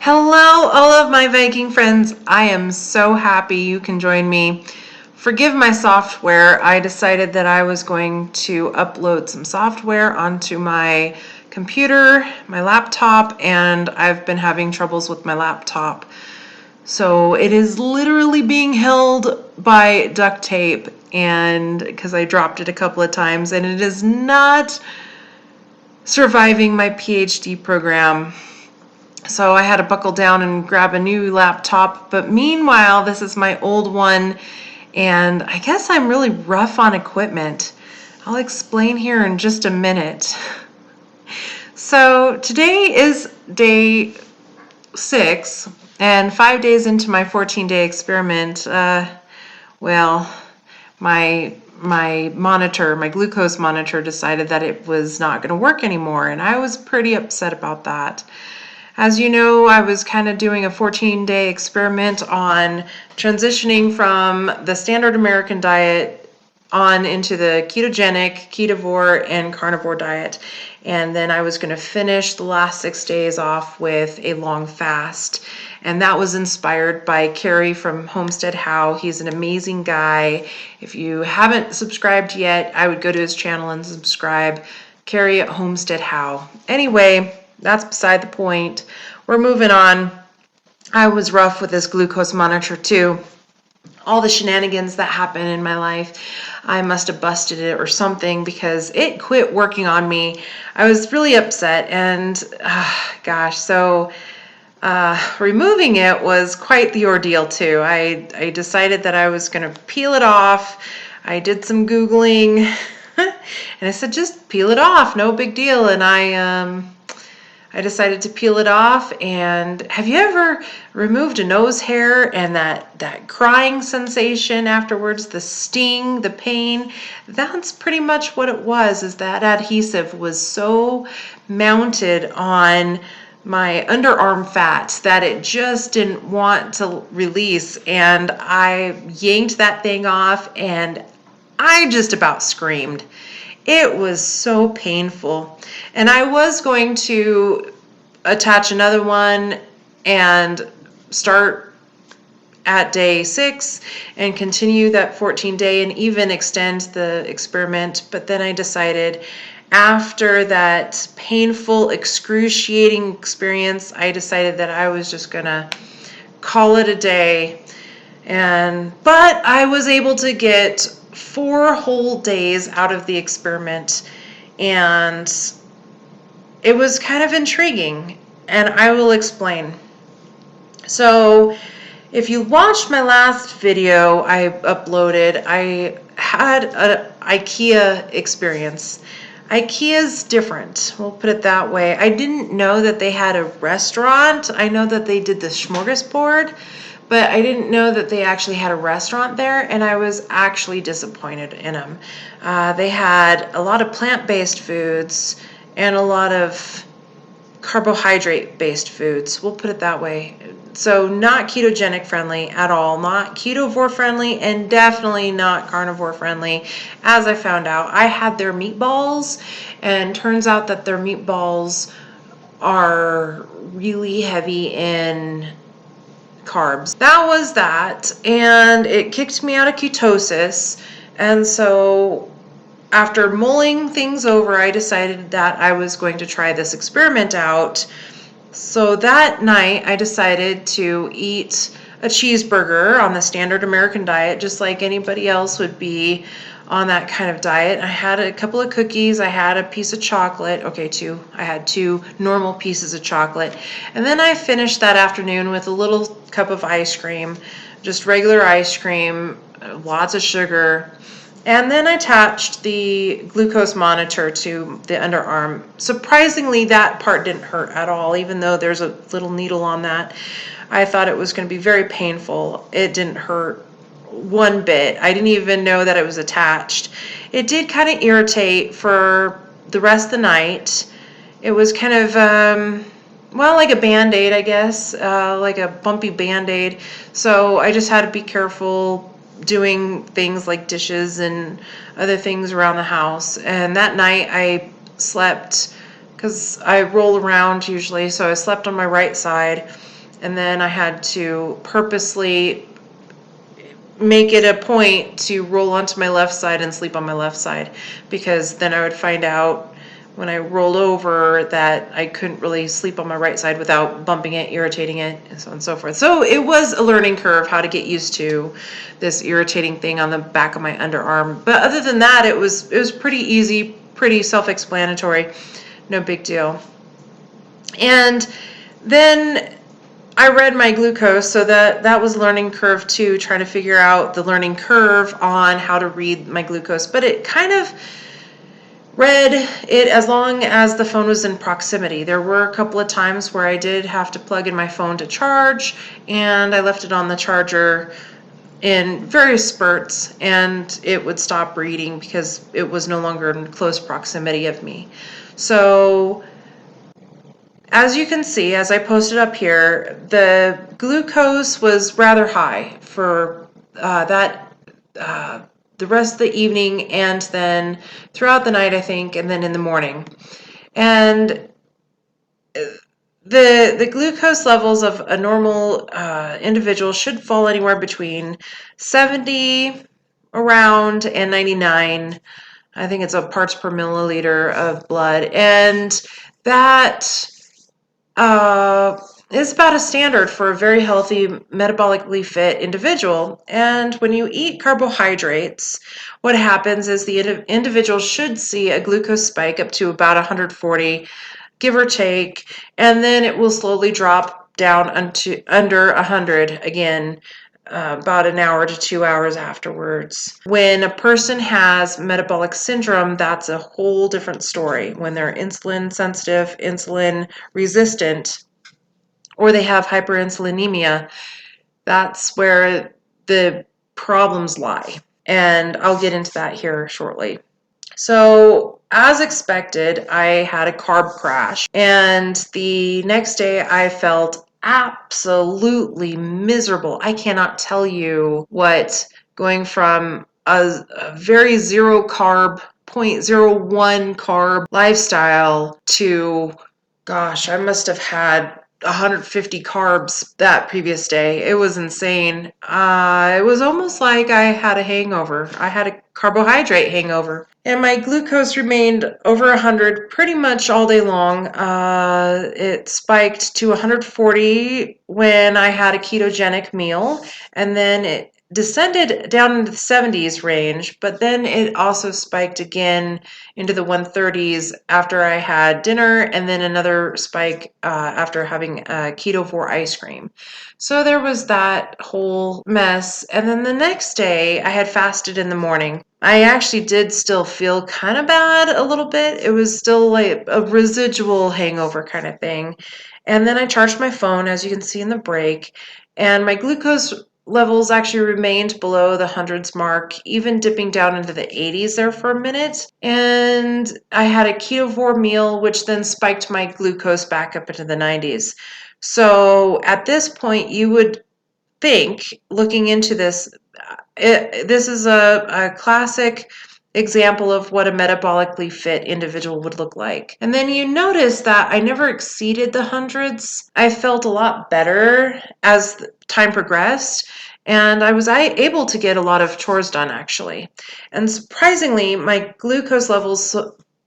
Hello, all of my Viking friends. I am so happy you can join me. Forgive my software. I decided that I was going to upload some software onto my computer, my laptop, and I've been having troubles with my laptop. So it is literally being held by duct tape, and because I dropped it a couple of times, and it is not surviving my PhD program. So I had to buckle down and grab a new laptop. But meanwhile, this is my old one, and I guess I'm really rough on equipment. I'll explain here in just a minute. So today is day 6, and 5 days into my 14-day experiment, my monitor, my glucose monitor, decided that it was not going to work anymore, and I was pretty upset about that. As you know, I was kind of doing a 14-day experiment on transitioning from the standard American diet on into the ketogenic, carnivore, and carnivore diet. And then I was going to finish the last 6 days off with a long fast. And that was inspired by Carrie from Homestead How. He's an amazing guy. If you haven't subscribed yet, I would go to his channel and subscribe. Carrie at Homestead How. Anyway, that's beside the point. We're moving on. I was rough with this glucose monitor too. All the shenanigans that happen in my life, I must have busted it or something because it quit working on me. I was really upset, and so removing it was quite the ordeal too. I decided that I was going to peel it off. I did some Googling and I said, just peel it off, no big deal. And I decided to peel it off. And have you ever removed a nose hair and that crying sensation afterwards, the sting, the pain? That's pretty much what it was, is that adhesive was so mounted on my underarm fat that it just didn't want to release. And I yanked that thing off and I just about screamed. It was so painful. And I was going to attach another one and start at day 6 and continue that 14-day and even extend the experiment. But then I decided, after that painful, excruciating experience, I decided that I was just gonna call it a day. But I was able to get 4 whole days out of the experiment, and it was kind of intriguing, and I will explain. So if you watched my last video I uploaded, I had an IKEA experience. IKEA's different, we'll put it that way. I didn't know that they had a restaurant. I know that they did the smorgasbord, but I didn't know that they actually had a restaurant there, and I was actually disappointed in them. They had a lot of plant-based foods and a lot of carbohydrate-based foods, we'll put it that way. So not ketogenic friendly at all, not ketovore friendly, and definitely not carnivore friendly. As I found out, I had their meatballs, and turns out that their meatballs are really heavy in carbs. That was that, and it kicked me out of ketosis. And so after mulling things over, I decided that I was going to try this experiment out. So that night I decided to eat a cheeseburger on the standard American diet, just like anybody else would be on that kind of diet. I had a couple of cookies, I had a piece of chocolate, I had 2 normal pieces of chocolate, and then I finished that afternoon with a little cup of ice cream, just regular ice cream, lots of sugar. And then I attached the glucose monitor to the underarm. Surprisingly, that part didn't hurt at all, even though there's a little needle on that. I thought it was going to be very painful. It didn't hurt one bit. I didn't even know that it was attached. It did kind of irritate for the rest of the night. It was kind of, like a Band-Aid, I guess, like a bumpy Band-Aid. So I just had to be careful doing things like dishes and other things around the house. And that night I slept, because I roll around usually, so I slept on my right side. And then I had to purposely make it a point to roll onto my left side and sleep on my left side, because then I would find out when I rolled over that I couldn't really sleep on my right side without bumping it, irritating it, and so on and so forth. So it was a learning curve how to get used to this irritating thing on the back of my underarm. But other than that, it was pretty easy, pretty self-explanatory, no big deal. And then I read my glucose, so that was a learning curve too, trying to figure out the learning curve on how to read my glucose. But it kind of read it as long as the phone was in proximity. There were a couple of times where I did have to plug in my phone to charge, and I left it on the charger in various spurts, and it would stop reading because it was no longer in close proximity of me. So as you can see, as I posted up here, the glucose was rather high for the rest of the evening, and then throughout the night, I think, and then in the morning. And the glucose levels of a normal individual should fall anywhere between 70 around and 99. I think it's a parts per milliliter of blood, and that is about a standard for a very healthy, metabolically fit individual. And when you eat carbohydrates, what happens is the individual should see a glucose spike up to about 140, give or take, and then it will slowly drop down under 100 again. About an hour to 2 hours afterwards. When a person has metabolic syndrome, that's a whole different story. When they're insulin sensitive, insulin resistant, or they have hyperinsulinemia, that's where the problems lie. And I'll get into that here shortly. So, as expected, I had a carb crash, and the next day I felt absolutely miserable. I cannot tell you what going from a very zero carb, 0.01 carb lifestyle to, gosh, I must have had 150 carbs that previous day. It was insane. It was almost like I had a hangover. I had a carbohydrate hangover. And my glucose remained over 100 pretty much all day long. It spiked to 140 when I had a ketogenic meal, and then it descended down into the 70s range, but then it also spiked again into the 130s after I had dinner, and then another spike after having Carnivore ice cream. So there was that whole mess. And then the next day, I had fasted in the morning. I actually did still feel kind of bad a little bit. It was still like a residual hangover kind of thing. And then I charged my phone, as you can see in the break, and my glucose levels actually remained below the hundreds mark, even dipping down into the 80s there for a minute. And I had a ketovore meal, which then spiked my glucose back up into the 90s. So at this point, you would think, looking into this, this is a classic example of what a metabolically fit individual would look like. And then you notice that I never exceeded the hundreds. I felt a lot better as time progressed, and I was able to get a lot of chores done actually. And surprisingly, my glucose levels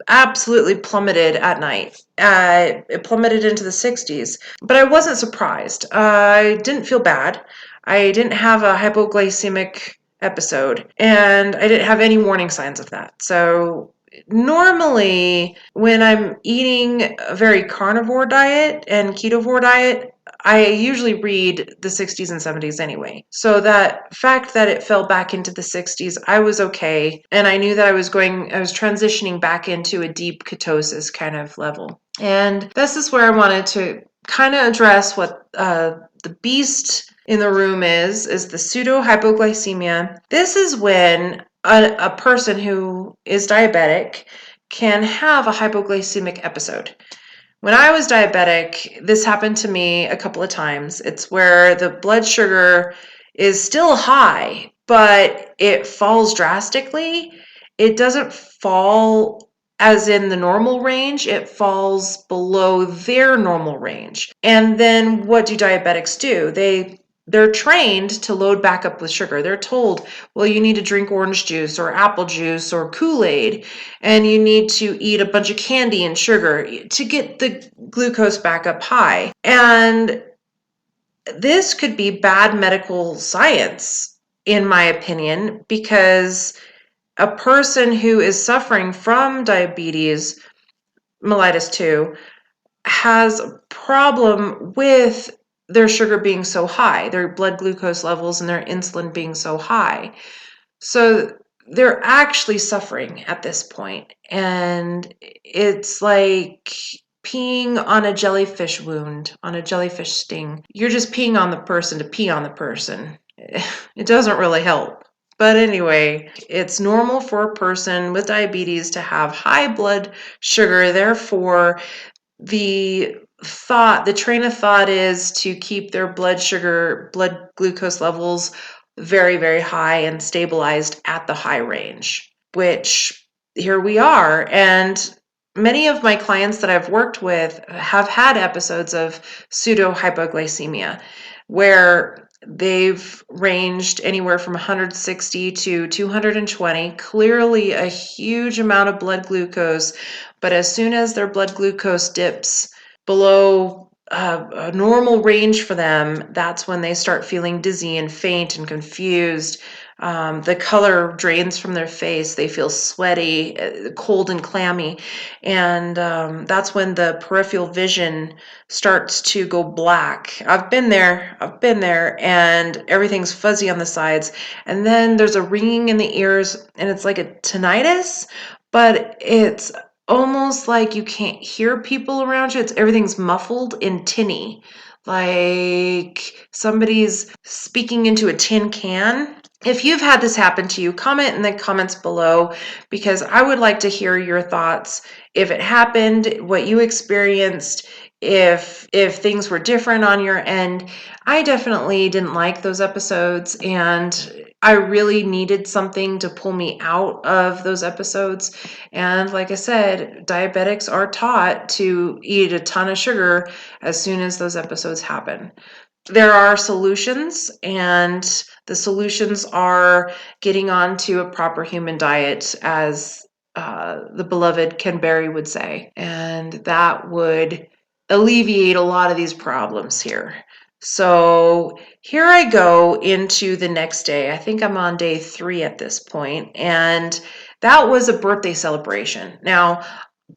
absolutely plummeted at night. It plummeted into the 60s, but I wasn't surprised. I didn't feel bad. I didn't have a hypoglycemic episode, and I didn't have any warning signs of that. So normally when I'm eating a very carnivore diet and ketovore diet, I usually read the 60s and 70s anyway. So that fact that it fell back into the 60s, I was okay. And I knew that I was transitioning back into a deep ketosis kind of level. And this is where I wanted to kind of address what the beast in the room is the pseudo hypoglycemia. This is when a person who is diabetic can have a hypoglycemic episode. When I was diabetic, this happened to me a couple of times. It's where the blood sugar is still high, but it falls drastically. It doesn't fall as in the normal range, it falls below their normal range. And then what do diabetics do? They're trained to load back up with sugar. They're told, well, you need to drink orange juice or apple juice or Kool-Aid, and you need to eat a bunch of candy and sugar to get the glucose back up high. And this could be bad medical science, in my opinion, because a person who is suffering from diabetes mellitus 2 has a problem with their sugar being so high, their blood glucose levels and their insulin being so high. So they're actually suffering at this point. And it's like peeing on a jellyfish wound, on a jellyfish sting. You're just peeing on the person to pee on the person. It doesn't really help. But anyway, it's normal for a person with diabetes to have high blood sugar. Therefore, the train of thought is to keep their blood glucose levels very, very high and stabilized at the high range, which here we are. And many of my clients that I've worked with have had episodes of pseudo hypoglycemia where they've ranged anywhere from 160 to 220, clearly a huge amount of blood glucose. But as soon as their blood glucose dips below a normal range for them, that's when they start feeling dizzy and faint and confused. The color drains from their face. They feel sweaty, cold and clammy. And that's when the peripheral vision starts to go black. I've been there, and everything's fuzzy on the sides. And then there's a ringing in the ears, and it's like a tinnitus, but it's almost like you can't hear people around you. Everything's muffled and tinny, like somebody's speaking into a tin can. If you've had this happen to you, comment in the comments below, because I would like to hear your thoughts. If it happened, what you experienced, if things were different on your end. I definitely didn't like those episodes, and I really needed something to pull me out of those episodes. And like I said, diabetics are taught to eat a ton of sugar as soon as those episodes happen. There are solutions, and the solutions are getting onto a proper human diet, as the beloved Ken Berry would say, and that would alleviate a lot of these problems here. So here I go into the next day. I think I'm on day 3 at this point, and that was a birthday celebration. Now,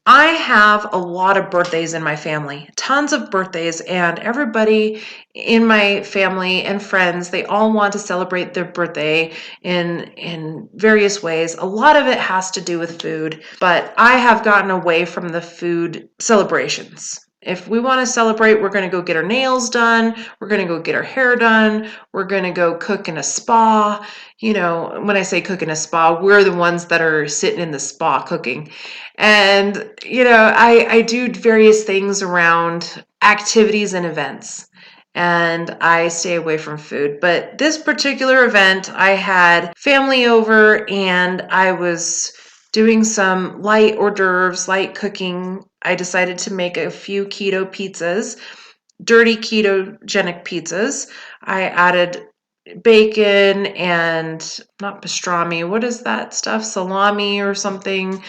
I have a lot of birthdays in my family, tons of birthdays, and everybody in my family and friends, they all want to celebrate their birthday in various ways. A lot of it has to do with food, but I have gotten away from the food celebrations. If we want to celebrate, we're going to go get our nails done, we're going to go get our hair done, we're going to go cook in a spa. You know, when I say cook in a spa, we're the ones that are sitting in the spa cooking. And, you know, I do various things around activities and events, and I stay away from food. But this particular event, I had family over, and I was doing some light hors d'oeuvres, light cooking. I decided to make a few keto pizzas, dirty ketogenic pizzas. I added bacon and not pastrami. What is that stuff? Salami or something,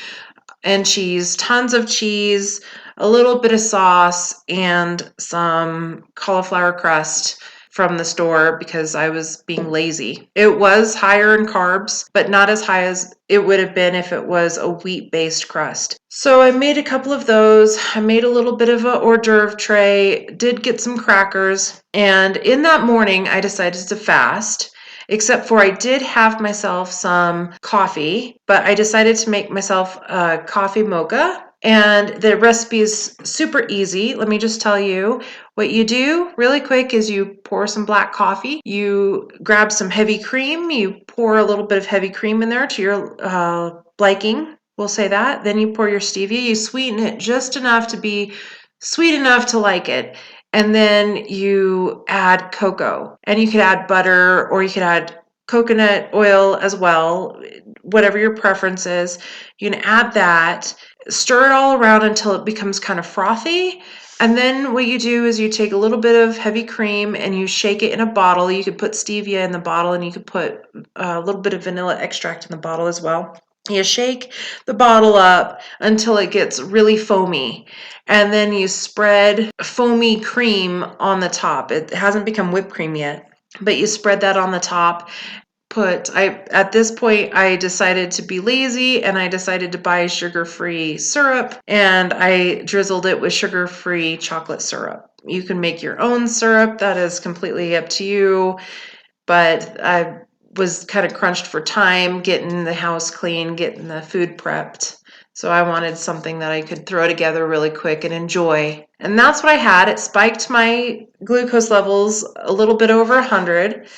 and cheese, tons of cheese, a little bit of sauce, and some cauliflower crust from the store because I was being lazy. It was higher in carbs, but not as high as it would have been if it was a wheat-based crust. So I made a couple of those. I made a little bit of a hors d'oeuvre tray, did get some crackers, and in that morning I decided to fast. Except for I did have myself some coffee, but I decided to make myself a coffee mocha. And the recipe is super easy. Let me just tell you what you do really quick is you pour some black coffee, you grab some heavy cream, you pour a little bit of heavy cream in there to your liking. We'll say that. Then you pour your stevia, you sweeten it just enough to be sweet enough to like it. And then you add cocoa, and you could add butter, or you could add coconut oil as well, whatever your preference is. You can add that. Stir it all around until it becomes kind of frothy. And then what you do is you take a little bit of heavy cream and you shake it in a bottle. You could put stevia in the bottle, and you could put a little bit of vanilla extract in the bottle as well. You shake the bottle up until it gets really foamy, and then you spread foamy cream on the top. It hasn't become whipped cream yet, but you spread that on the top. At this point, I decided to be lazy, and I decided to buy sugar-free syrup, and I drizzled it with sugar-free chocolate syrup. You can make your own syrup. That is completely up to you, but I was kind of crunched for time, getting the house clean, getting the food prepped. So I wanted something that I could throw together really quick and enjoy. And that's what I had. It spiked my glucose levels a little bit over 100.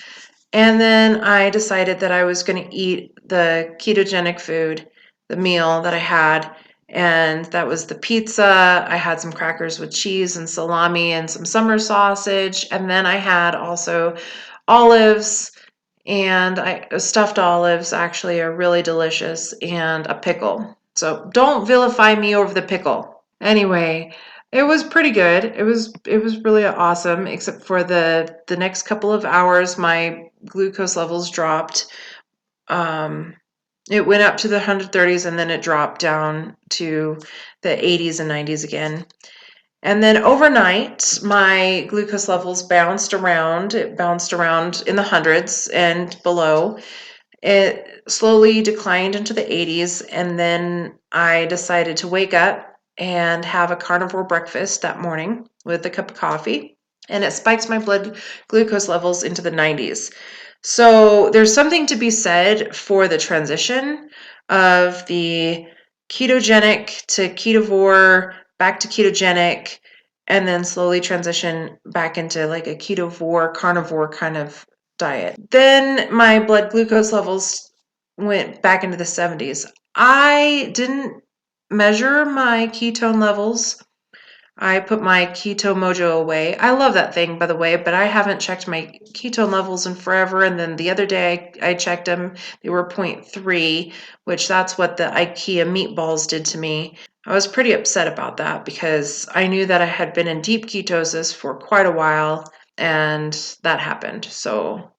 And then I decided that I was going to eat the ketogenic food, the meal that I had. And that was the pizza. I had some crackers with cheese and salami and some summer sausage. And then I had also olives, and stuffed olives actually are really delicious, and a pickle. So don't vilify me over the pickle. Anyway, it was pretty good. It was really awesome, except for the next couple of hours my glucose levels dropped. It went up to the 130s, and then it dropped down to the 80s and 90s again. And then overnight, my glucose levels bounced around. It bounced around in the hundreds and below. It slowly declined into the 80s, and then I decided to wake up and have a carnivore breakfast that morning with a cup of coffee, and it spiked my blood glucose levels into the 90s. So there's something to be said for the transition of the ketogenic to ketovore, back to ketogenic, and then slowly transition back into like a ketovore, carnivore kind of diet. Then my blood glucose levels went back into the 70s. I didn't measure my ketone levels. I put my Keto Mojo away. I love that thing, by the way, but I haven't checked my ketone levels in forever. And then the other day I checked them. They were 0.3, which that's what the IKEA meatballs did to me. I was pretty upset about that because I knew that I had been in deep ketosis for quite a while, and that happened. So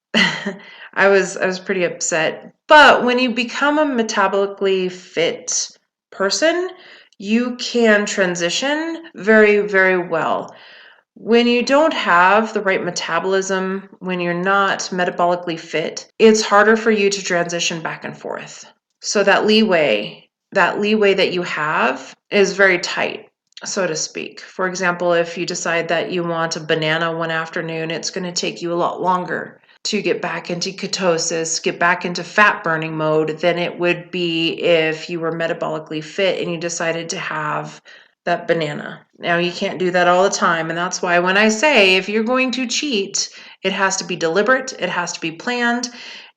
I was pretty upset. But when you become a metabolically fit person, you can transition very, very well. When you don't have the right metabolism, when you're not metabolically fit, it's harder for you to transition back and forth. So that leeway that you have is very tight, so to speak. For example, if you decide that you want a banana one afternoon, it's going to take you a lot longer to get back into ketosis, get back into fat burning mode than it would be if you were metabolically fit and you decided to have that banana. Now, you can't do that all the time, and that's why when I say if you're going to cheat, it has to be deliberate, it has to be planned.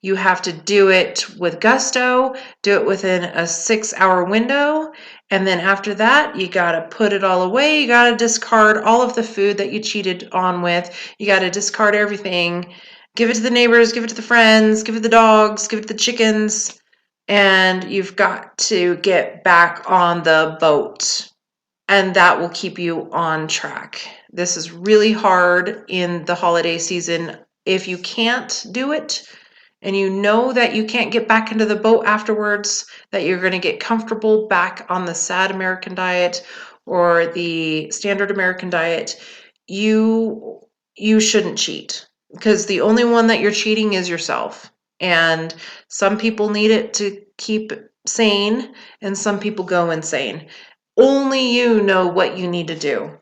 You have to do it with gusto, do it within a 6-hour window, and then after that, you got to put it all away. You got to discard all of the food that you cheated on with. You got to discard everything. Give it to the neighbors, give it to the friends, give it to the dogs, give it to the chickens, and you've got to get back on the boat. And that will keep you on track. This is really hard in the holiday season. If you can't do it, and you know that you can't get back into the boat afterwards, that you're going to get comfortable back on the sad American diet or the standard American diet, you shouldn't cheat, because the only one that you're cheating is yourself. And some people need it to keep sane, and some people go insane. Only you know what you need to do.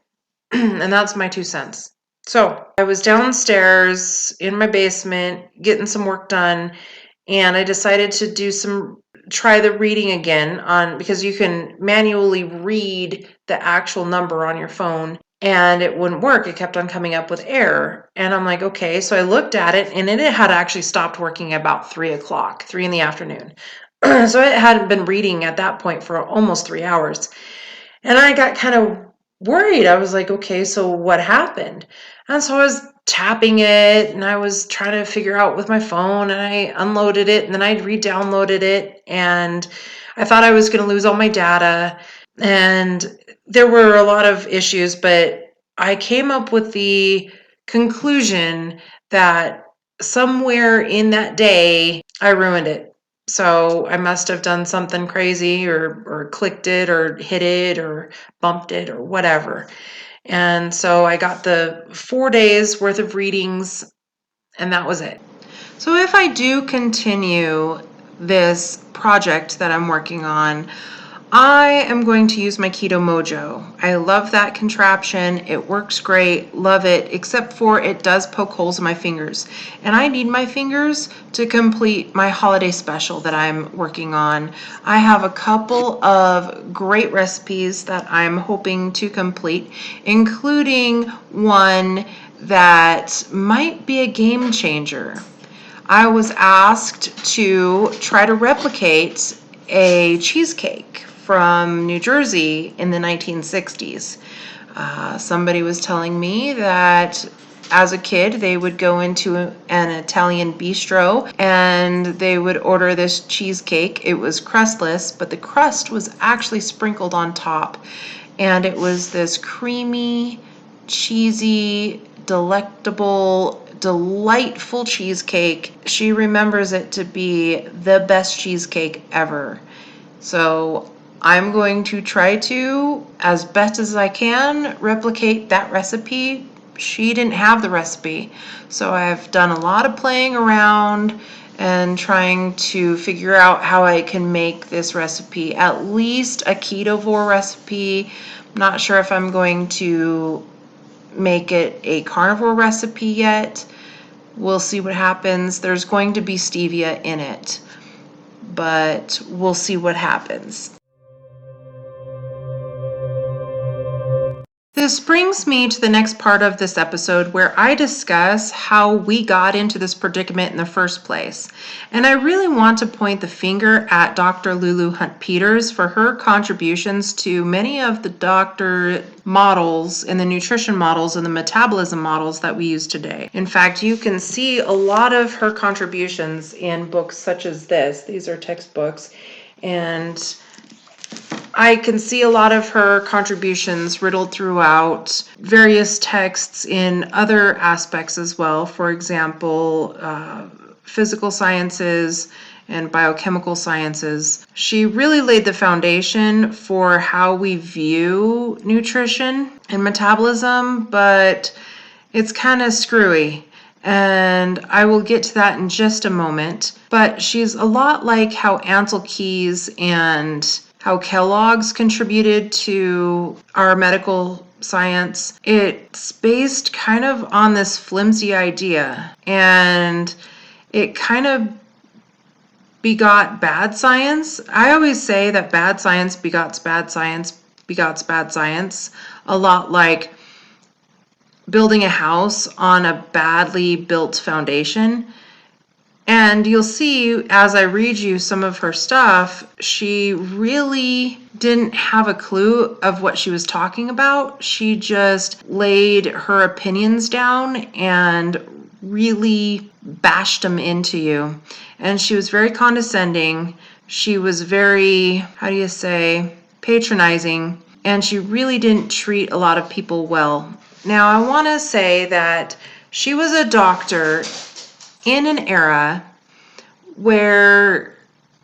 And that's my 2 cents. So I was downstairs in my basement getting some work done, and I decided to try the reading again because you can manually read the actual number on your phone, and it wouldn't work. It kept on coming up with error. And I'm like, okay. So I looked at it, and it had actually stopped working about 3 o'clock, 3 in the afternoon. So it hadn't been reading at that point for almost 3 hours. And I got kind of worried. I was like, okay, so what happened? And so I was tapping it, and I was trying to figure out with my phone, and I unloaded it, and then I re-downloaded it, and I thought I was going to lose all my data. And there were a lot of issues, but I came up with the conclusion that somewhere in that day, I ruined it. So I must have done something crazy or clicked it or hit it or bumped it or whatever. And so I got the 4 days worth of readings, and that was it. So if I do continue this project that I'm working on, I am going to use my Keto Mojo. I love that contraption. It works great. Love it, except for it does poke holes in my fingers. And I need my fingers to complete my holiday special that I'm working on. I have a couple of great recipes that I'm hoping to complete, including one that might be a game changer. I was asked to try to replicate a cheesecake from New Jersey in the 1960s. Somebody was telling me that as a kid, they would go into an Italian bistro and they would order this cheesecake. It was crustless, but the crust was actually sprinkled on top. And it was this creamy, cheesy, delectable, delightful cheesecake. She remembers it to be the best cheesecake ever. So I'm going to try to, as best as I can, replicate that recipe. She didn't have the recipe, so I've done a lot of playing around and trying to figure out how I can make this recipe at least a ketovore recipe. I'm not sure if I'm going to make it a carnivore recipe yet. We'll see what happens. There's going to be stevia in it, but we'll see what happens. This brings me to the next part of this episode where I discuss how we got into this predicament in the first place. And I really want to point the finger at Dr. Lulu Hunt Peters for her contributions to many of the doctor models and the nutrition models and the metabolism models that we use today. In fact, you can see a lot of her contributions in books such as this. These are textbooks, and I can see a lot of her contributions riddled throughout various texts in other aspects as well. For example, physical sciences and biochemical sciences. She really laid the foundation for how we view nutrition and metabolism, but it's kind of screwy. And I will get to that in just a moment. But she's a lot like how Ansel Keys and how Kellogg's contributed to our medical science. It's based kind of on this flimsy idea, and it kind of begot bad science. I always say that bad science begots bad science begots bad science, a lot like building a house on a badly built foundation. And you'll see as I read you some of her stuff, she really didn't have a clue of what she was talking about. She just laid her opinions down and really bashed them into you. And she was very condescending. She was very, patronizing. And she really didn't treat a lot of people well. Now, I want to say that she was a doctor in an era where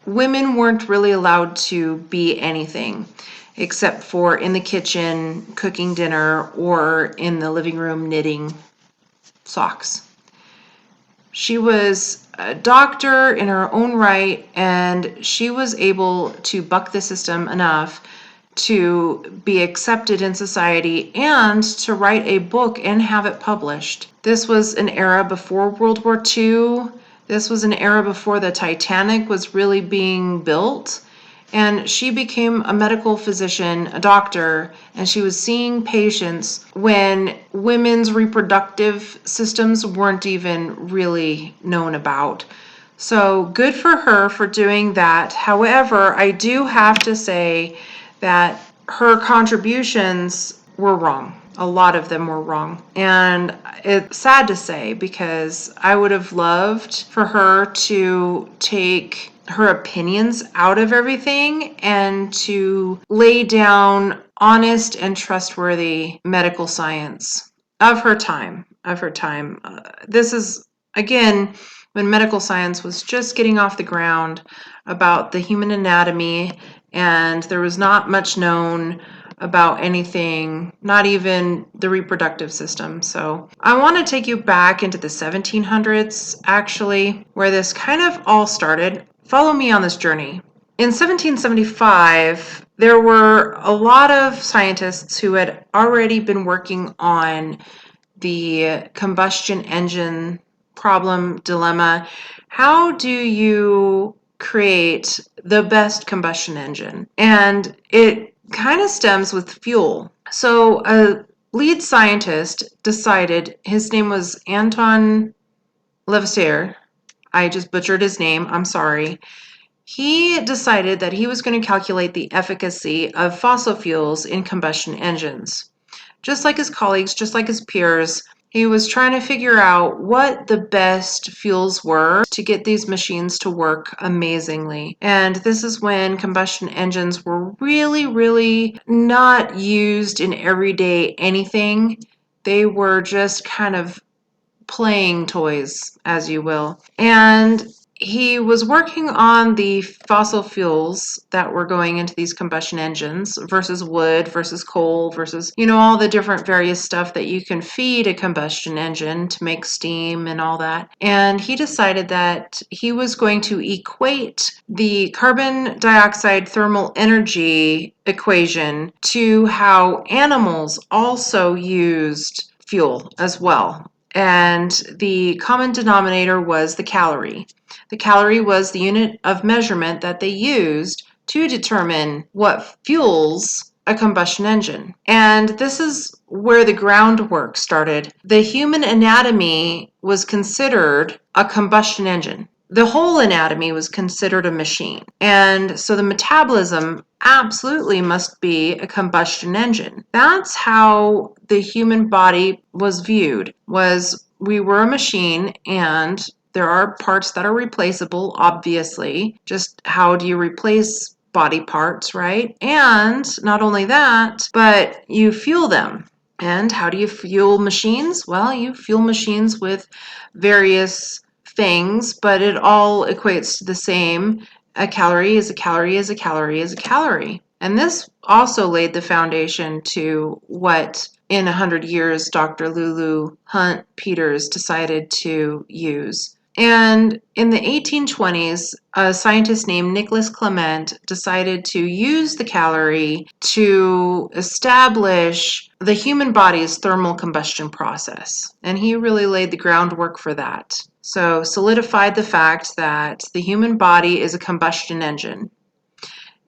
women weren't really allowed to be anything except for in the kitchen cooking dinner or in the living room knitting socks. She was a doctor in her own right, and she was able to buck the system enough to be accepted in society and to write a book and have it published. This was an era before World War II. This was an era before the Titanic was really being built. And she became a medical physician, a doctor, and she was seeing patients when women's reproductive systems weren't even really known about. So good for her for doing that. However, I do have to say that her contributions were wrong. A lot of them were wrong. And it's sad to say because I would have loved for her to take her opinions out of everything and to lay down honest and trustworthy medical science of her time. This is, again, when medical science was just getting off the ground about the human anatomy, and there was not much known about anything, not even the reproductive system. So I want to take you back into the 1700s, actually, where this kind of all started. Follow me on this journey. In 1775, there were a lot of scientists who had already been working on the combustion engine problem, dilemma. How do you create the best combustion engine? And it kind of stems with fuel. So a lead scientist decided, his name was Anton Lavoisier. I just butchered his name, I'm sorry. He decided that he was going to calculate the efficacy of fossil fuels in combustion engines. Just like his colleagues, just like his peers, he was trying to figure out what the best fuels were to get these machines to work amazingly. And this is when combustion engines were really, really not used in everyday anything. They were just kind of playing toys, as you will. And he was working on the fossil fuels that were going into these combustion engines versus wood versus coal versus, all the different various stuff that you can feed a combustion engine to make steam and all that. And he decided that he was going to equate the carbon dioxide thermal energy equation to how animals also used fuel as well. And the common denominator was the calorie. The calorie was the unit of measurement that they used to determine what fuels a combustion engine. And this is where the groundwork started. The human anatomy was considered a combustion engine. The whole anatomy was considered a machine. And so the metabolism absolutely must be a combustion engine. That's how the human body was viewed, was we were a machine, and there are parts that are replaceable, obviously. Just how do you replace body parts, right? And not only that, but you fuel them. And how do you fuel machines? Well, you fuel machines with various things, but it all equates to the same. A calorie is a calorie is a calorie is a calorie. And this also laid the foundation to what in 100 years Dr. Lulu Hunt Peters decided to use. And in the 1820s, a scientist named Nicholas Clement decided to use the calorie to establish the human body's thermal combustion process. And he really laid the groundwork for that. So solidified the fact that the human body is a combustion engine.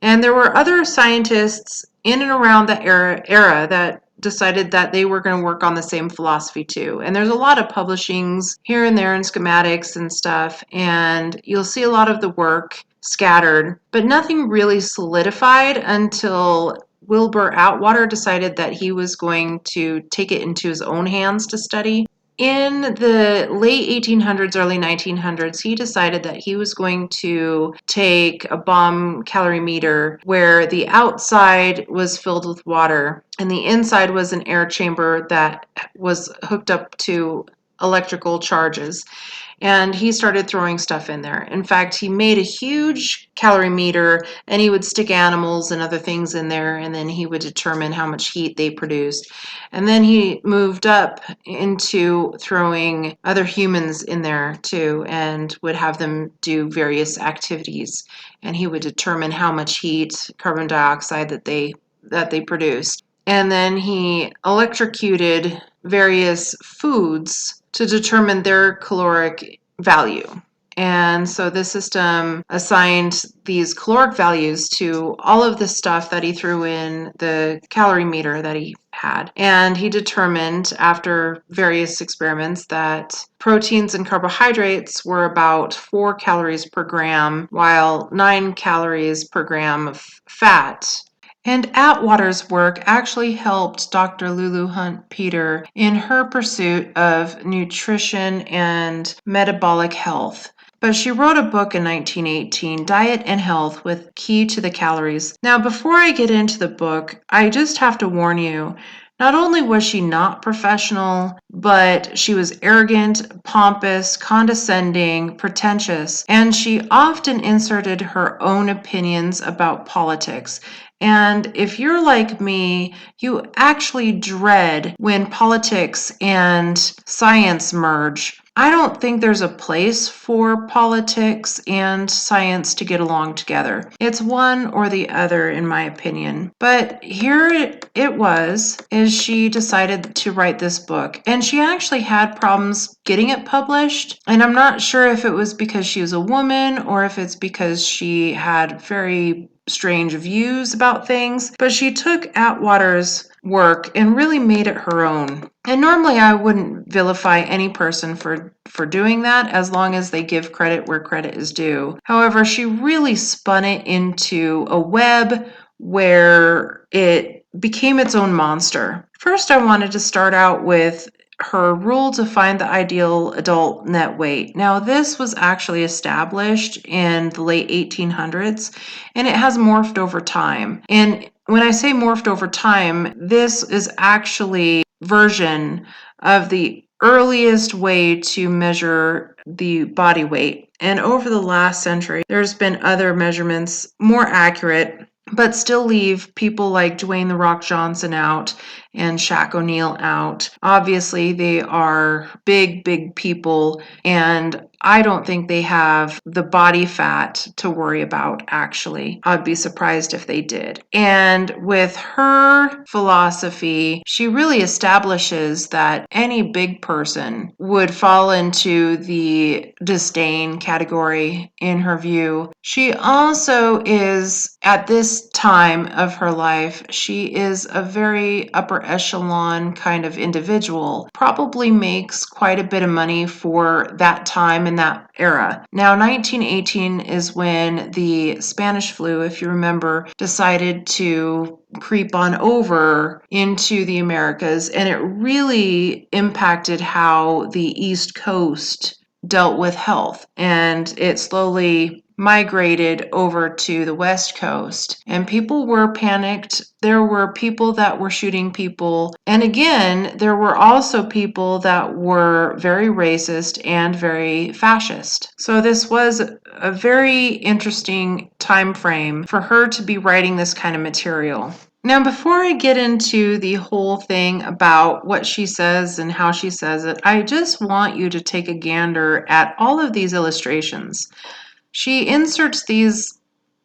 And there were other scientists in and around that era that decided that they were going to work on the same philosophy too. And there's a lot of publishings here and there and schematics and stuff, and you'll see a lot of the work scattered, but nothing really solidified until Wilbur Atwater decided that he was going to take it into his own hands to study. In the late 1800s, early 1900s, he decided that he was going to take a bomb calorimeter where the outside was filled with water and the inside was an air chamber that was hooked up to electrical charges. And he started throwing stuff in there. In fact, he made a huge calorimeter and he would stick animals and other things in there, and then he would determine how much heat they produced. And then he moved up into throwing other humans in there too, and would have them do various activities. And he would determine how much heat, carbon dioxide that they produced. And then he electrocuted various foods to determine their caloric value. And so this system assigned these caloric values to all of the stuff that he threw in the calorimeter that he had. And he determined after various experiments that proteins and carbohydrates were about 4 calories per gram, while 9 calories per gram of fat. And Atwater's work actually helped Dr. Lulu Hunt Peter in her pursuit of nutrition and metabolic health. But she wrote a book in 1918, Diet and Health with Key to the Calories. Now, before I get into the book, I just have to warn you, not only was she not professional, but she was arrogant, pompous, condescending, pretentious, and she often inserted her own opinions about politics. And if you're like me, you actually dread when politics and science merge. I don't think there's a place for politics and science to get along together. It's one or the other, in my opinion. But here it was, is she decided to write this book. And she actually had problems getting it published. And I'm not sure if it was because she was a woman or if it's because she had very strange views about things, but she took Atwater's work and really made it her own. And normally I wouldn't vilify any person for doing that as long as they give credit where credit is due. However, she really spun it into a web where it became its own monster. First, I wanted to start out with her rule to find the ideal adult net weight. Now, this was actually established in the late 1800s, and it has morphed over time. And when I say morphed over time, this is actually version of the earliest way to measure the body weight. And over the last century, there's been other measurements more accurate, but still leave people like Dwayne "The Rock" Johnson out and Shaq O'Neal out. Obviously, they are big, big people, and I don't think they have the body fat to worry about, actually. I'd be surprised if they did. And with her philosophy, she really establishes that any big person would fall into the disdain category in her view. She also is, at this time of her life, she is a very upper echelon kind of individual, probably makes quite a bit of money for that time in that era. Now, 1918 is when the Spanish flu, if you remember, decided to creep on over into the Americas, and it really impacted how the East Coast dealt with health, and it slowly migrated over to the West Coast, and people were panicked. There were people that were shooting people, and again, there were also people that were very racist and very fascist. So this was a very interesting time frame for her to be writing this kind of material. Now, before I get into the whole thing about what she says and how she says it, I just want you to take a gander at all of these illustrations. She inserts these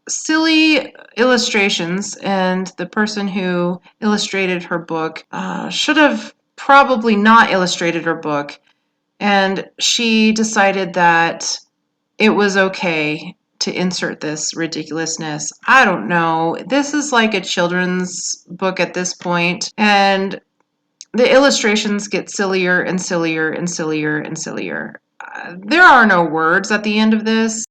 silly illustrations, and the person who illustrated her book should have probably not illustrated her book, and she decided that it was okay to insert this ridiculousness. I don't know. This is like a children's book at this point, and the illustrations get sillier and sillier and sillier and sillier. There are no words at the end of this.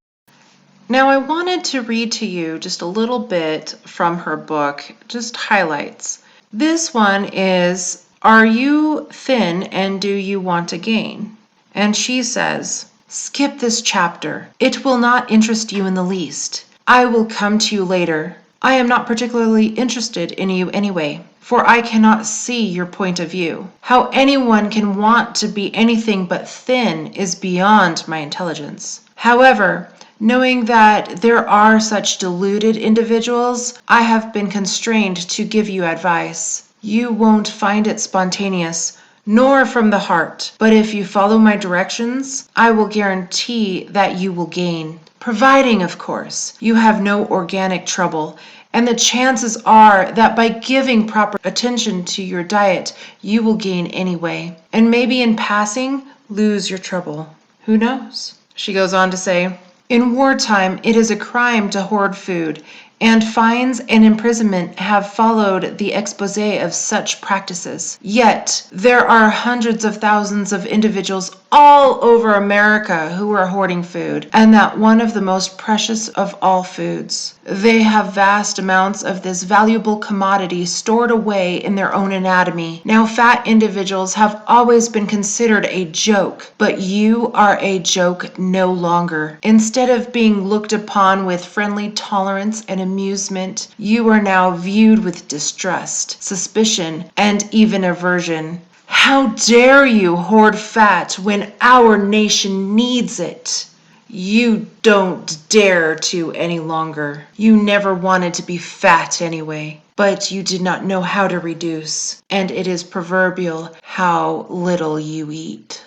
Now, I wanted to read to you just a little bit from her book, just highlights. This one is, "Are you thin and do you want to gain?" And she says, "Skip this chapter. It will not interest you in the least. I will come to you later. I am not particularly interested in you anyway, for I cannot see your point of view. How anyone can want to be anything but thin is beyond my intelligence. However, knowing that there are such deluded individuals, I have been constrained to give you advice. You won't find it spontaneous, nor from the heart, but if you follow my directions, I will guarantee that you will gain. Providing, of course, you have no organic trouble, and the chances are that by giving proper attention to your diet, you will gain anyway, and maybe in passing, lose your trouble. Who knows?" She goes on to say, "In wartime, it is a crime to hoard food, and fines and imprisonment have followed the expose of such practices. Yet, there are hundreds of thousands of individuals all over America who are hoarding food, and that one of the most precious of all foods. They have vast amounts of this valuable commodity stored away in their own anatomy. Now, fat individuals have always been considered a joke, but you are a joke no longer. Instead of being looked upon with friendly tolerance and amusement, you are now viewed with distrust, suspicion, and even aversion. How dare you hoard fat when our nation needs it? You don't dare to any longer. You never wanted to be fat anyway, but you did not know how to reduce, and it is proverbial how little you eat.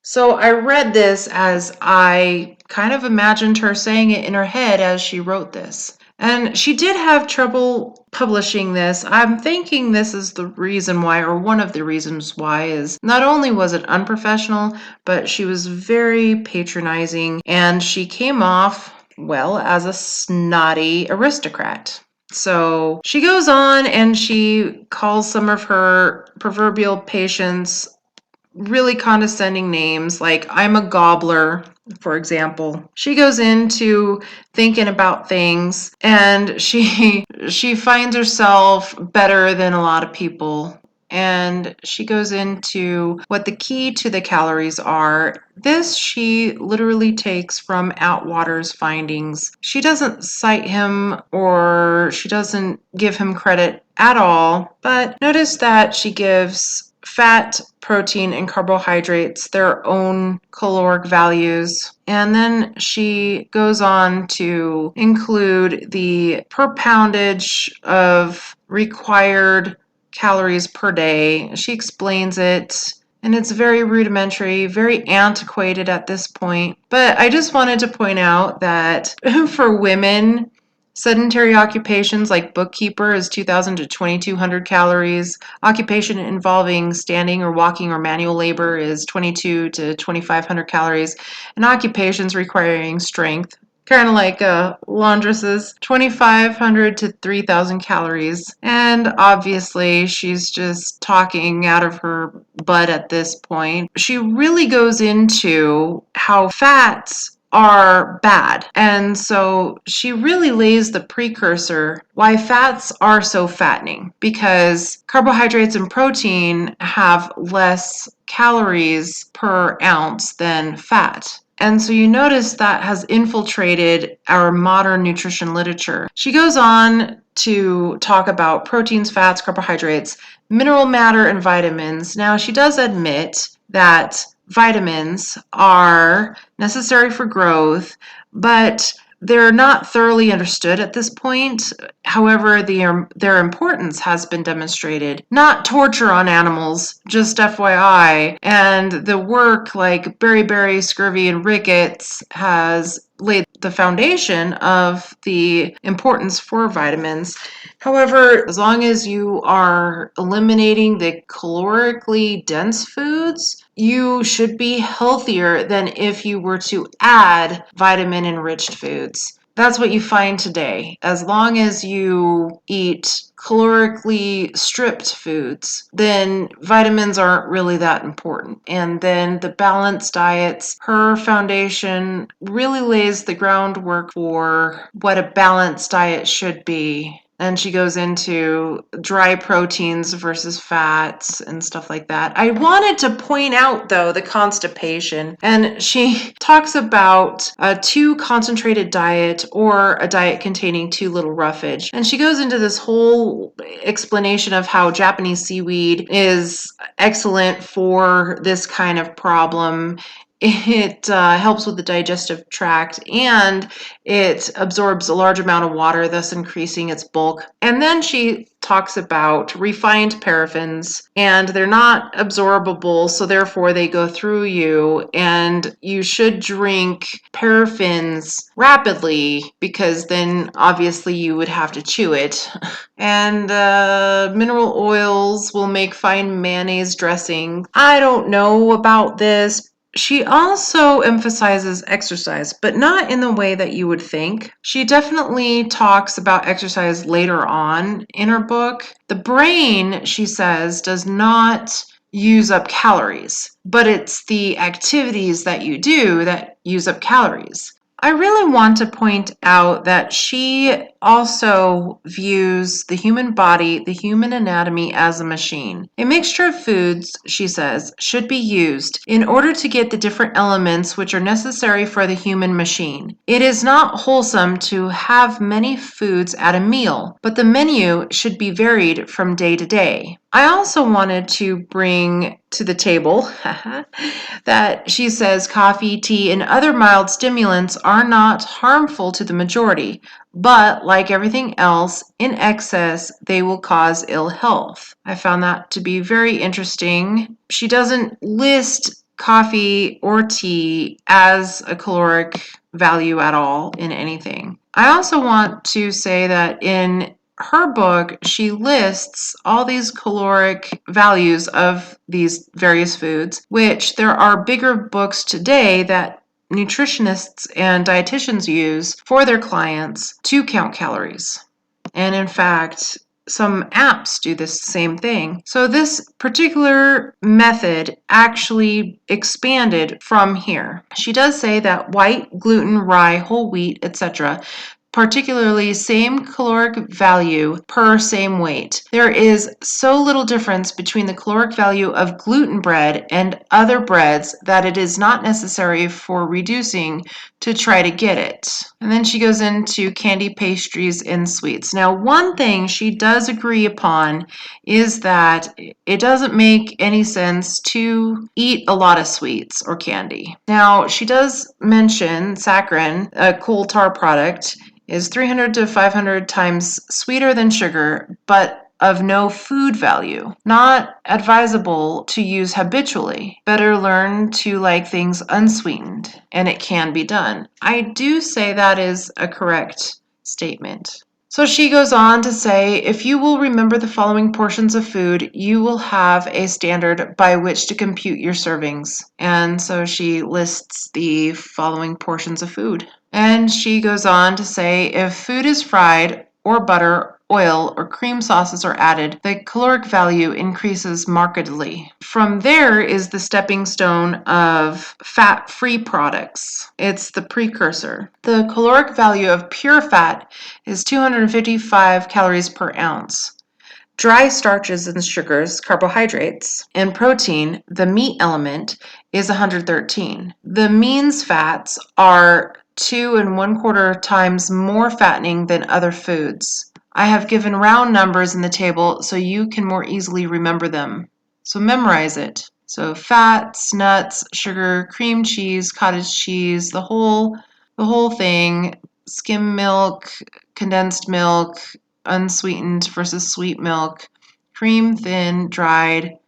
So I read this as I kind of imagined her saying it in her head as she wrote this. And she did have trouble publishing this. I'm thinking this is the reason why, or one of the reasons why, is not only was it unprofessional, but she was very patronizing and she came off, well, as a snotty aristocrat. So she goes on and she calls some of her proverbial patients really condescending names, like I'm a gobbler, for example. She goes into thinking about things and she finds herself better than a lot of people. And she goes into what the key to the calories are. This she literally takes from Atwater's findings. She doesn't cite him or she doesn't give him credit at all, but notice that she gives fat, protein, and carbohydrates their own caloric values. And then she goes on to include the per poundage of required calories per day. She explains it, and it's very rudimentary, very antiquated at this point. But I just wanted to point out that for women, sedentary occupations like bookkeeper is 2,000 to 2,200 calories. Occupation involving standing or walking or manual labor is 22 to 2,500 calories. And occupations requiring strength, kind of like laundresses, 2,500 to 3,000 calories. And obviously, she's just talking out of her butt at this point. She really goes into how fats are bad. And so she really lays the precursor why fats are so fattening, because carbohydrates and protein have less calories per ounce than fat. And so you notice that has infiltrated our modern nutrition literature. She goes on to talk about proteins, fats, carbohydrates, mineral matter, and vitamins. Now, she does admit that vitamins are necessary for growth, but they're not thoroughly understood at this point. However, their importance has been demonstrated. Not torture on animals, just FYI. And the work like beriberi, scurvy, and rickets has laid the foundation of the importance for vitamins. However, as long as you are eliminating the calorically dense foods, you should be healthier than if you were to add vitamin enriched foods. That's what you find today. As long as you eat calorically stripped foods, then vitamins aren't really that important. And then the balanced diets, her foundation really lays the groundwork for what a balanced diet should be. And she goes into dry proteins versus fats and stuff like that. I wanted to point out, though, the constipation. And she talks about a too concentrated diet or a diet containing too little roughage. And she goes into this whole explanation of how Japanese seaweed is excellent for this kind of problem. It helps with the digestive tract and it absorbs a large amount of water, thus increasing its bulk. And then she talks about refined paraffins, and they're not absorbable, so therefore they go through you, and you should drink paraffins rapidly because then obviously you would have to chew it. And mineral oils will make fine mayonnaise dressing. I don't know about this. She also emphasizes exercise, but not in the way that you would think. She definitely talks about exercise later on in her book. The brain, she says, does not use up calories, but it's the activities that you do that use up calories. I really want to point out that she also views the human body, the human anatomy, as a machine. A mixture of foods, she says, should be used in order to get the different elements which are necessary for the human machine. It is not wholesome to have many foods at a meal, but the menu should be varied from day to day. I also wanted to bring to the table that she says coffee, tea, and other mild stimulants are not harmful to the majority, but like everything else, in excess, they will cause ill health. I found that to be very interesting. She doesn't list coffee or tea as a caloric value at all in anything. I also want to say that in her book, she lists all these caloric values of these various foods, which there are bigger books today that nutritionists and dietitians use for their clients to count calories. And in fact, some apps do this same thing. So this particular method actually expanded from here. She does say that white, gluten, rye, whole wheat, etc., particularly same caloric value per same weight. There is so little difference between the caloric value of gluten bread and other breads that it is not necessary for reducing to try to get it. And then she goes into candy, pastries, and sweets. Now, one thing she does agree upon is that it doesn't make any sense to eat a lot of sweets or candy. Now, she does mention saccharin, a coal tar product, is 300 to 500 times sweeter than sugar, but of no food value. Not advisable to use habitually. Better learn to like things unsweetened, and it can be done. I do say that is a correct statement. So she goes on to say, if you will remember the following portions of food, you will have a standard by which to compute your servings. And so she lists the following portions of food. And she goes on to say, if food is fried or butter, oil, or cream sauces are added, the caloric value increases markedly. From there is the stepping stone of fat-free products. It's the precursor. The caloric value of pure fat is 255 calories per ounce. Dry starches and sugars, carbohydrates, and protein, the meat element, is 113. The means fats are 2¼ times more fattening than other foods. I have given round numbers in the table so you can more easily remember them. So memorize it. So fats, nuts, sugar, cream cheese, cottage cheese, the whole thing, skim milk, condensed milk, unsweetened versus sweet milk, cream, thin, dried.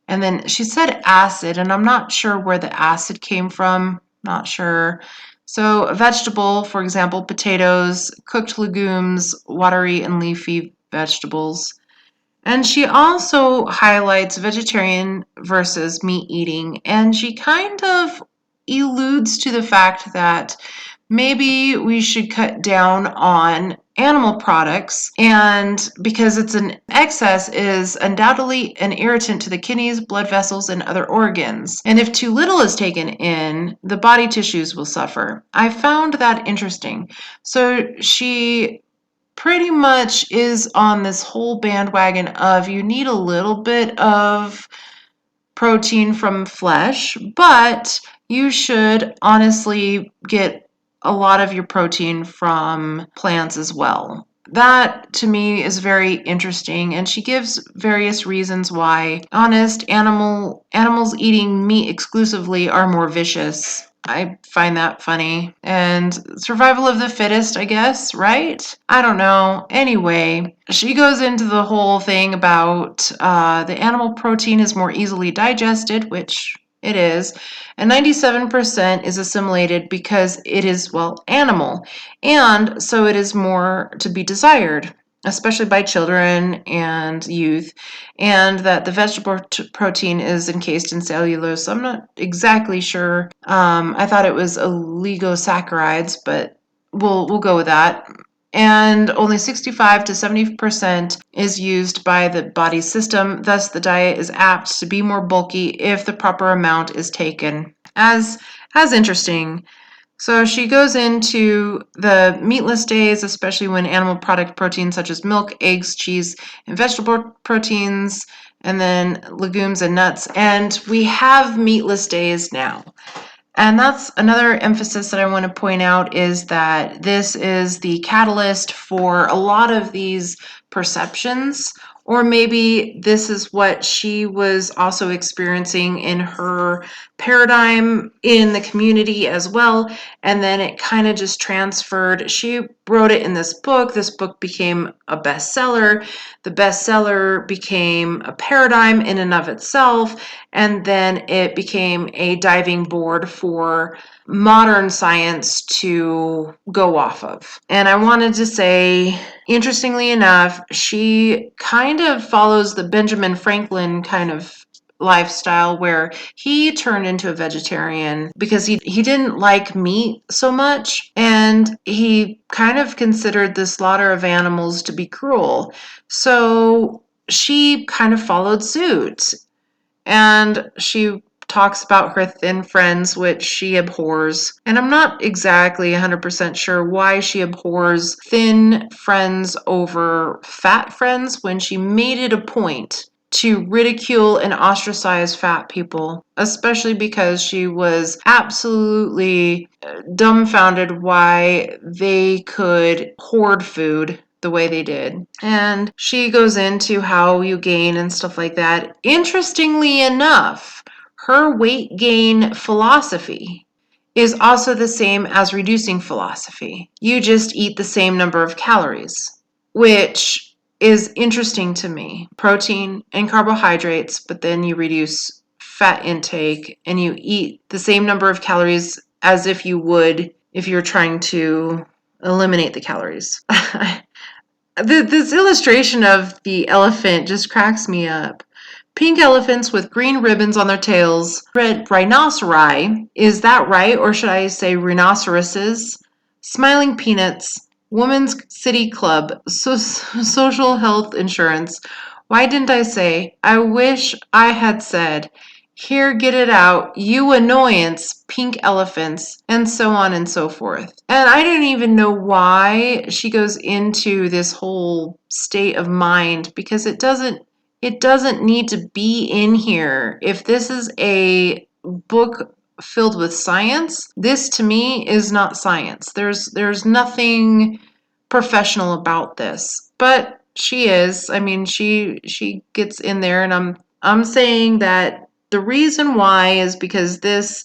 And then she said acid, and I'm not sure where the acid came from. Not sure. So a vegetable, for example, potatoes, cooked legumes, watery and leafy vegetables. And she also highlights vegetarian versus meat eating, and she kind of alludes to the fact that maybe we should cut down on animal products, and because it's an excess is undoubtedly an irritant to the kidneys, blood vessels, and other organs. And if too little is taken in, the body tissues will suffer. I found that interesting. So she pretty much is on this whole bandwagon of you need a little bit of protein from flesh, but you should honestly get a lot of your protein from plants as well. That to me is very interesting, and she gives various reasons why animals eating meat exclusively are more vicious. I find that funny. And survival of the fittest, I guess, right? I don't know. Anyway, she goes into the whole thing about the animal protein is more easily digested, which it is, and 97% is assimilated because it is, well, animal, and so it is more to be desired, especially by children and youth, and that the vegetable protein is encased in cellulose. I'm not exactly sure. I thought it was oligosaccharides, but we'll go with that. and only 65 to 70% is used by the body's system. Thus, the diet is apt to be more bulky if the proper amount is taken. As interesting. So she goes into the meatless days, especially when animal product proteins such as milk, eggs, cheese, and vegetable proteins, and then legumes and nuts. And we have meatless days now. And that's another emphasis that I want to point out, is that this is the catalyst for a lot of these perceptions, or maybe this is what she was also experiencing in her paradigm in the community as well. And then it kind of just transferred. She wrote it in this book. This book became a bestseller. The bestseller became a paradigm in and of itself. And then it became a diving board for modern science to go off of. And I wanted to say, interestingly enough, she kind of follows the Benjamin Franklin kind of lifestyle, where he turned into a vegetarian because he didn't like meat so much, and he kind of considered the slaughter of animals to be cruel. So she kind of followed suit. And she talks about her thin friends, which she abhors. And I'm not exactly 100% sure why she abhors thin friends over fat friends, when she made it a point to ridicule and ostracize fat people, especially because she was absolutely dumbfounded why they could hoard food the way they did. And she goes into how you gain and stuff like that. Interestingly enough, her weight gain philosophy is also the same as reducing philosophy. You just eat the same number of calories, which is interesting to me. Protein and carbohydrates, but then you reduce fat intake and you eat the same number of calories as if you would if you're trying to eliminate the calories. This illustration of the elephant just cracks me up. Pink elephants with green ribbons on their tails. Red rhinoceri. Is that right? Or should I say rhinoceroses? Smiling peanuts. Women's City Club. Social health insurance. Why didn't I say? I wish I had said. Here, get it out, you annoyance, pink elephants, and so on and so forth. And I don't even know why she goes into this whole state of mind, because it doesn't need to be in here. If this is a book filled with science, this to me is not science. There's nothing professional about this. But she is. I mean, she gets in there, and I'm saying that the reason why is because this,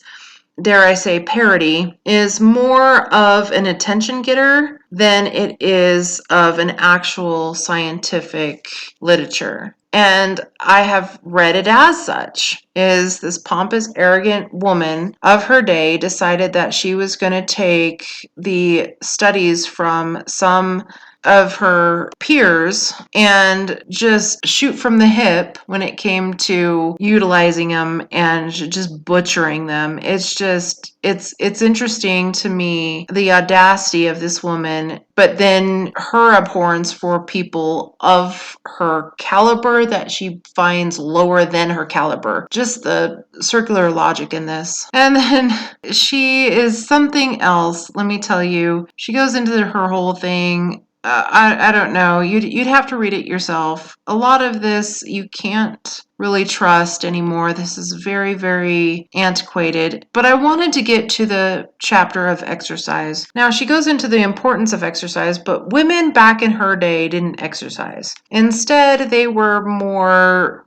dare I say, parody is more of an attention getter than it is of an actual scientific literature. And I have read it as such. Is this pompous, arrogant woman of her day decided that she was going to take the studies from some of her peers and just shoot from the hip when it came to utilizing them and just butchering them. It's interesting to me, the audacity of this woman, but then her abhorrence for people of her caliber that she finds lower than her caliber. Just the circular logic in this. And then she is something else, let me tell you. She goes into her whole thing. I don't know. You'd have to read it yourself. A lot of this you can't really trust anymore. This is very, very antiquated. But I wanted to get to the chapter of exercise. Now, she goes into the importance of exercise, but women back in her day didn't exercise. Instead, they were more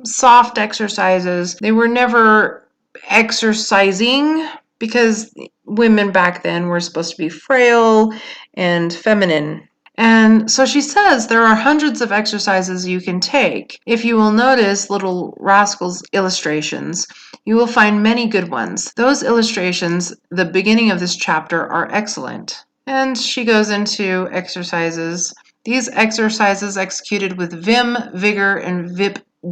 soft exercises. They were never exercising, because women back then were supposed to be frail and feminine. And so she says there are hundreds of exercises you can take. If you will notice Little Rascals illustrations, you will find many good ones. Those illustrations, the beginning of this chapter, are excellent. And she goes into exercises. These exercises executed with vim, vigor, and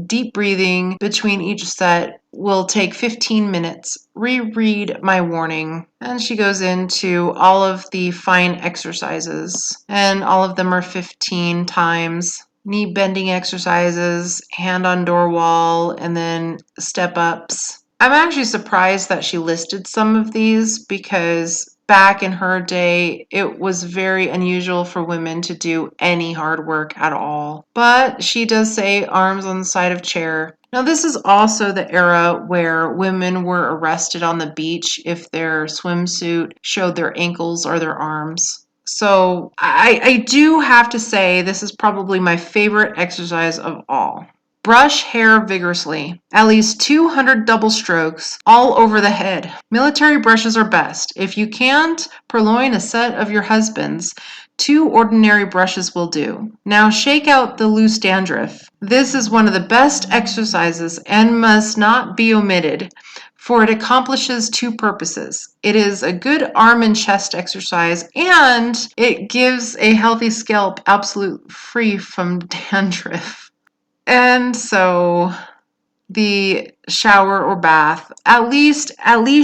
deep breathing between each set will take 15 minutes. Reread my warning. And she goes into all of the fine exercises, and all of them are 15 times. Knee bending exercises, hand on door wall, and then step ups. I'm actually surprised that she listed some of these because back in her day, it was very unusual for women to do any hard work at all. But she does say arms on the side of chair. Now, this is also the era where women were arrested on the beach if their swimsuit showed their ankles or their arms. So I do have to say this is probably my favorite exercise of all. Brush hair vigorously, at least 200 double strokes all over the head. Military brushes are best. If you can't purloin a set of your husband's, 2 ordinary brushes will do. Now shake out the loose dandruff. This is one of the best exercises and must not be omitted, for it accomplishes 2 purposes. It is a good arm and chest exercise, and it gives a healthy scalp absolute free from dandruff. And so the shower or bath, at least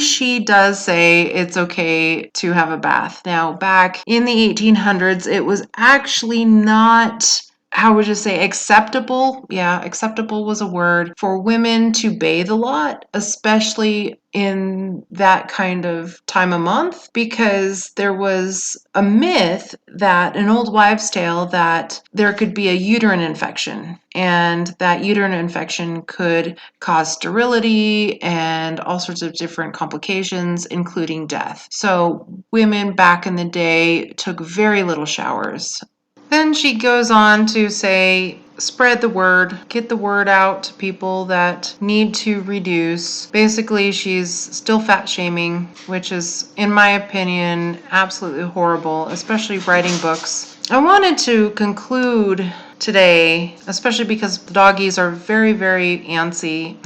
she does say it's okay to have a bath. Now, back in the 1800s, it was actually not, how would you say, acceptable? Yeah, acceptable was a word for women to bathe a lot, especially in that kind of time of month, because there was a myth, that an old wives' tale, that there could be a uterine infection, and that uterine infection could cause sterility and all sorts of different complications, including death. So women back in the day took very little showers. Then she goes on to say, spread the word, get the word out to people that need to reduce. Basically, she's still fat shaming, which is, in my opinion, absolutely horrible, especially writing books. I wanted to conclude today, especially because the doggies are very, very antsy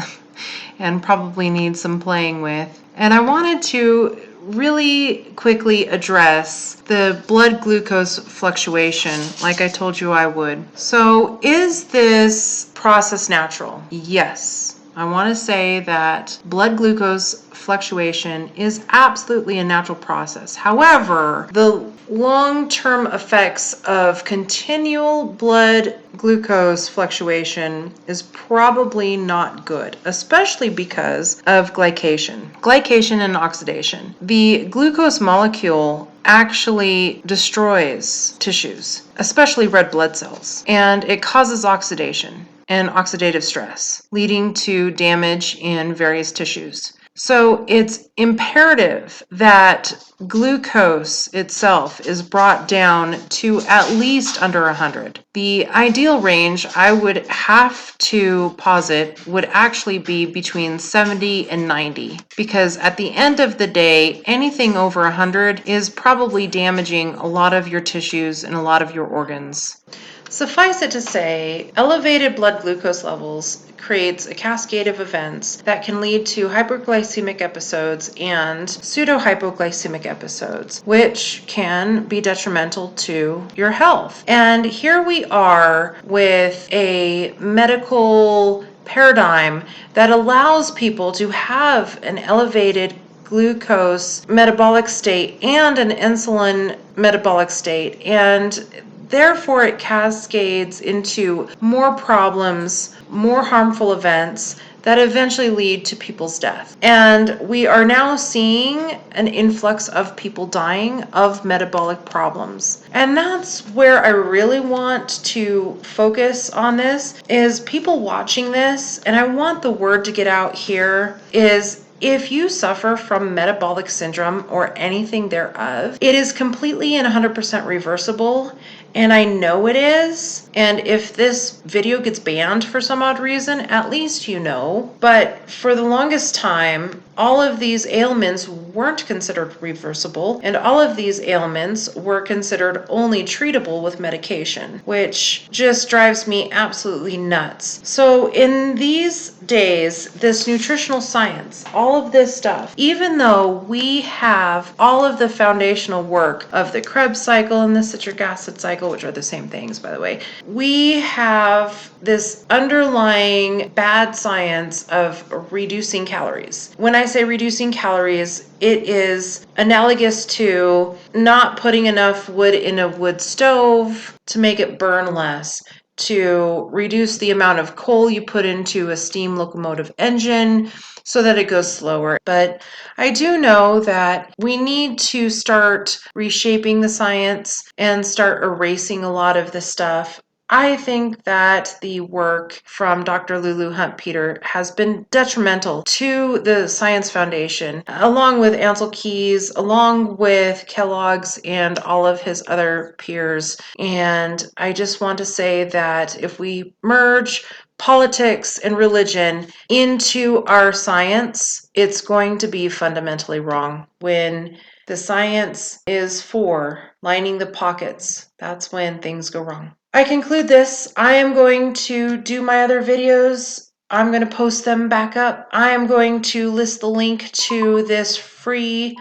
and probably need some playing with. And I wanted to really quickly address the blood glucose fluctuation, like I told you I would. So, is this process natural? Yes. I want to say that blood glucose fluctuation is absolutely a natural process. However, the long-term effects of continual blood glucose fluctuation is probably not good, especially because of glycation and oxidation. The glucose molecule actually destroys tissues, especially red blood cells, and it causes oxidation and oxidative stress, leading to damage in various tissues. So it's imperative that glucose itself is brought down to at least under 100. The ideal range, I would have to posit, would actually be between 70 and 90, because at the end of the day, anything over 100 is probably damaging a lot of your tissues and a lot of your organs. Suffice it to say, elevated blood glucose levels creates a cascade of events that can lead to hyperglycemic episodes and pseudo-hypoglycemic episodes, which can be detrimental to your health. And here we are with a medical paradigm that allows people to have an elevated glucose metabolic state and an insulin metabolic state, and therefore it cascades into more problems, more harmful events that eventually lead to people's death. And we are now seeing an influx of people dying of metabolic problems. And that's where I really want to focus on this, is people watching this, and I want the word to get out here, is if you suffer from metabolic syndrome or anything thereof, it is completely and 100% reversible. And I know it is. And if this video gets banned for some odd reason, at least you know. But for the longest time, all of these ailments weren't considered reversible, and all of these ailments were considered only treatable with medication, which just drives me absolutely nuts. So in these days, this nutritional science, all of this stuff, even though we have all of the foundational work of the Krebs cycle and the citric acid cycle cycle, which are the same things, by the way, we have this underlying bad science of reducing calories. When I say reducing calories, it is analogous to not putting enough wood in a wood stove to make it burn less, to reduce the amount of coal you put into a steam locomotive engine so that it goes slower. But I do know that we need to start reshaping the science and start erasing a lot of the stuff. I think that the work from Dr. Lulu Hunt Peter has been detrimental to the Science Foundation, along with Ansel Keys, along with Kellogg's and all of his other peers. And I just want to say that if we merge politics and religion into our science, it's going to be fundamentally wrong. When the science is for lining the pockets, that's when things go wrong. I conclude this. I am going to do my other videos. I'm going to post them back up. I am going to list the link to this free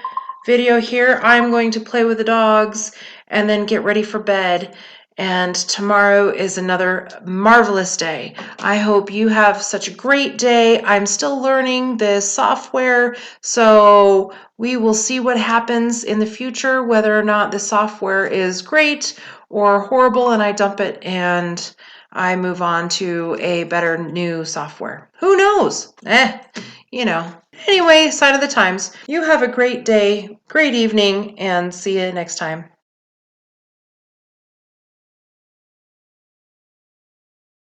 video here. I'm going to play with the dogs and then get ready for bed. And tomorrow is another marvelous day. I hope you have such a great day. I'm still learning this software, so we will see what happens in the future, whether or not the software is great or horrible, and I dump it and I move on to a better new software. Who knows? You know. Anyway, sign of the times. You have a great day, great evening, and see you next time.